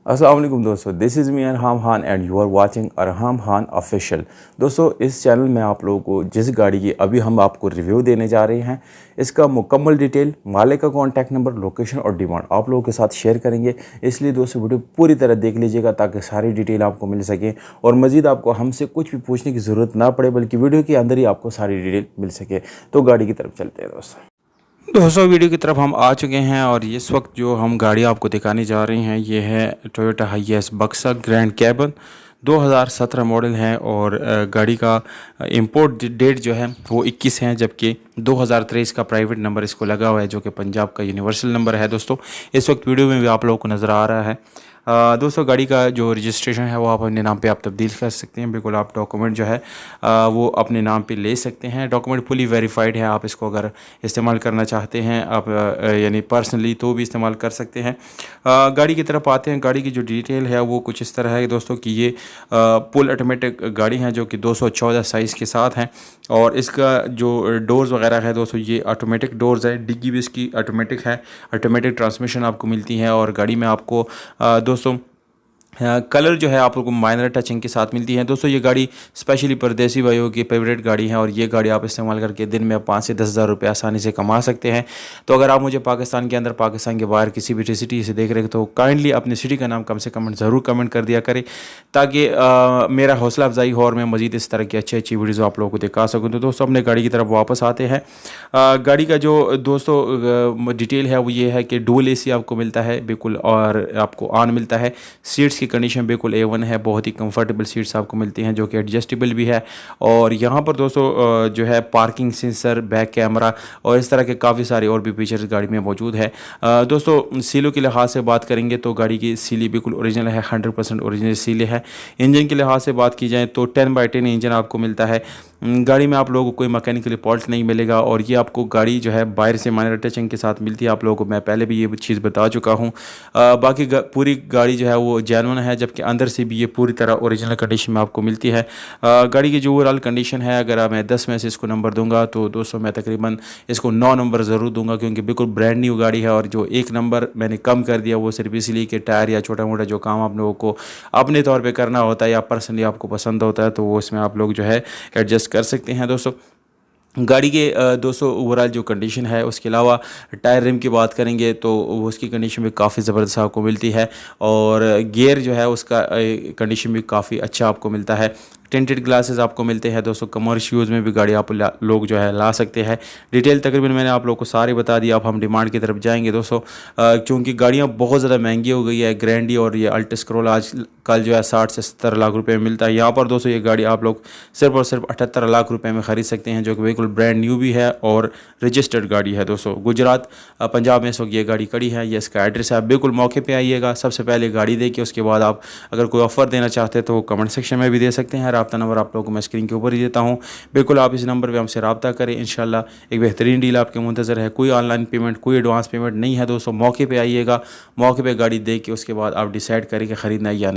अस्सलाम वालेकुम दोस्तों, this is me Arham Khan and you are watching Arham Khan official. दोस्तों, इस चैनल में आप लोगों को जिस गाड़ी की अभी हम आपको रिव्यू देने जा रहे हैं, इसका मुकम्मल डिटेल, मालिक का कॉन्टैक्ट नंबर, लोकेशन और डिमांड आप लोगों के साथ शेयर करेंगे। इसलिए दोस्तों वीडियो पूरी तरह देख लीजिएगा ताकि सारी डिटेल आपको मिल सके और मज़ीद आपको हमसे कुछ भी पूछने की ज़रूरत ना पड़े, बल्कि वीडियो के अंदर ही आपको सारी डिटेल मिल सके। तो गाड़ी की तरफ चलते हैं दोस्तों, वीडियो की तरफ हम आ चुके हैं और इस वक्त जो हम गाड़ी आपको दिखाने जा रहे हैं ये है टोयोटा हाईएस बक्सा ग्रैंड कैबन 2017 मॉडल है। और गाड़ी का इंपोर्ट डेट जो है वो 21 है, जबकि 2023 का प्राइवेट नंबर इसको लगा हुआ है जो कि पंजाब का यूनिवर्सल नंबर है। दोस्तों, इस वक्त वीडियो में भी आप लोगों को नज़र आ रहा है। दोस्तों, गाड़ी का जो रजिस्ट्रेशन है वो आप अपने नाम पे आप तब्दील कर सकते हैं। बिल्कुल आप डॉक्यूमेंट जो है वो अपने नाम पे ले सकते हैं। डॉक्यूमेंट फुली वेरीफाइड है। आप इसको अगर इस्तेमाल करना चाहते हैं आप यानी पर्सनली तो भी इस्तेमाल कर सकते हैं। गाड़ी की तरफ आते हैं। गाड़ी की जो डिटेल है वो कुछ इस तरह है दोस्तों कि ये फुल ऑटोमेटिक गाड़ी है जो कि 214 साइज़ के साथ है। और इसका जो डोर्स वगैरह है दोस्तों ये ऑटोमेटिक डोर्स है। डिग्गी भी इसकी ऑटोमेटिक है। ऑटोमेटिक ट्रांसमिशन आपको मिलती है और गाड़ी में आपको दोस्तों कलर जो है आप लोगों को माइनर टचिंग के साथ मिलती है। दोस्तों, ये गाड़ी स्पेशली परदेसी भाइयों की फेवरेट गाड़ी है और ये गाड़ी आप इस्तेमाल करके दिन में 5 से 10 हज़ार रुपये आसानी से कमा सकते हैं। तो अगर आप मुझे पाकिस्तान के अंदर, पाकिस्तान के बाहर किसी भी सिटी से देख रहे हैं तो काइंडली अपनी सिटी का नाम कम से कम ज़रूर कमेंट कर दिया करें ताकि मेरा हौसला अफजाई हो और मैं मज़ीद इस तरह की अच्छी अच्छी वीडियोज़ आप लोगों को दिखा सकूँ। तो दोस्तों, अपने गाड़ी की तरफ वापस आते हैं। गाड़ी का जो दोस्तों डिटेल है वो ये है कि डुअल AC आपको मिलता है बिल्कुल, और आपको ऑन मिलता है। सीट्स की कंडीशन बिल्कुल A1 है। बहुत ही कंफर्टेबल सीट्स आपको मिलती हैं जो कि एडजस्टेबल भी है। और यहाँ पर दोस्तों जो है पार्किंग सेंसर, बैक कैमरा और इस तरह के काफ़ी सारे और भी फीचर्स गाड़ी में मौजूद है। दोस्तों, सीलों के लिहाज से बात करेंगे तो गाड़ी की सीली बिल्कुल ओरिजिनल है, 100% ओरिजिनल सीले है। इंजन के लिहाज से बात की जाए तो 10/10 इंजन आपको मिलता है। गाड़ी में आप लोगों को कोई मैकेनिकली फॉल्ट नहीं मिलेगा और ये आपको गाड़ी जो है बाहर से माइनर टचिंग के साथ मिलती है। आप लोगों को मैं पहले भी ये चीज़ बता चुका हूँ। बाकी पूरी गाड़ी जो है वो जेन्युइन है, जबकि अंदर से भी ये पूरी तरह ओरिजिनल कंडीशन में आपको मिलती है। गाड़ी की जो ओवरऑल कंडीशन है, अगर मैं 10 में से इसको नंबर दूंगा तो दोस्तों मैं तकरीबन इसको 9 नंबर ज़रूर दूंगा, क्योंकि बिल्कुल ब्रांड न्यू गाड़ी है। और जो 1 नंबर मैंने कम कर दिया वो सिर्फ इसलिए कि टायर या छोटा मोटा जो काम आप लोगों को अपने तौर पर करना होता है या पर्सनली आपको पसंद होता है तो वो इसमें आप लोग जो है एडजस्ट कर सकते हैं। दोस्तों, गाड़ी के दोस्तों ओवरऑल जो कंडीशन है, उसके अलावा टायर रिम की बात करेंगे तो उसकी कंडीशन भी काफ़ी ज़बरदस्त आपको मिलती है। और गियर जो है उसका कंडीशन भी काफ़ी अच्छा आपको मिलता है। टिंटेड ग्लासेस आपको मिलते हैं दोस्तों। कमर्शियल यूज़ में भी गाड़ी आप लोग जो है ला सकते हैं। डिटेल तकरीबन मैंने आप लोग को सारी बता दिया। अब हम डिमांड की तरफ जाएंगे दोस्तों, क्योंकि गाड़ियाँ बहुत ज़्यादा महंगी हो गई है। ग्रैंडी और ये अल्टिस स्क्रॉल आज कल जो है 60 से 70 लाख रुपए में मिलता है। यहाँ पर दोस्तों ये गाड़ी आप लोग सिर्फ और सिर्फ 78 लाख रुपए में ख़रीद सकते हैं, जो कि बिल्कुल ब्रांड न्यू भी है और रजिस्टर्ड गाड़ी है। दोस्तों, गुजरात पंजाब में इस वक्त ये गाड़ी खड़ी है। ये इसका एड्रेस है। आप बिल्कुल मौके पे आइएगा। सबसे पहले गाड़ी देखिए, उसके बाद आप अगर कोई ऑफ़र देना चाहते हैं तो कमेंट सेक्शन में भी दे सकते हैं। रब्ता नंबर आप लोगों को मैं स्क्रीन के ऊपर ही देता हूँ। बिल्कुल आप इस नंबर पे हमसे रब्ता करें। इंशाल्लाह एक बेहतरीन डील आपके मुंतज़र है। कोई ऑनलाइन पेमेंट, कोई एडवांस पेमेंट नहीं है। दोस्तों, मौके पे आइएगा। मौके पे गाड़ी देख के उसके बाद आप डिसाइड करें कि ख़रीदना है या नहीं।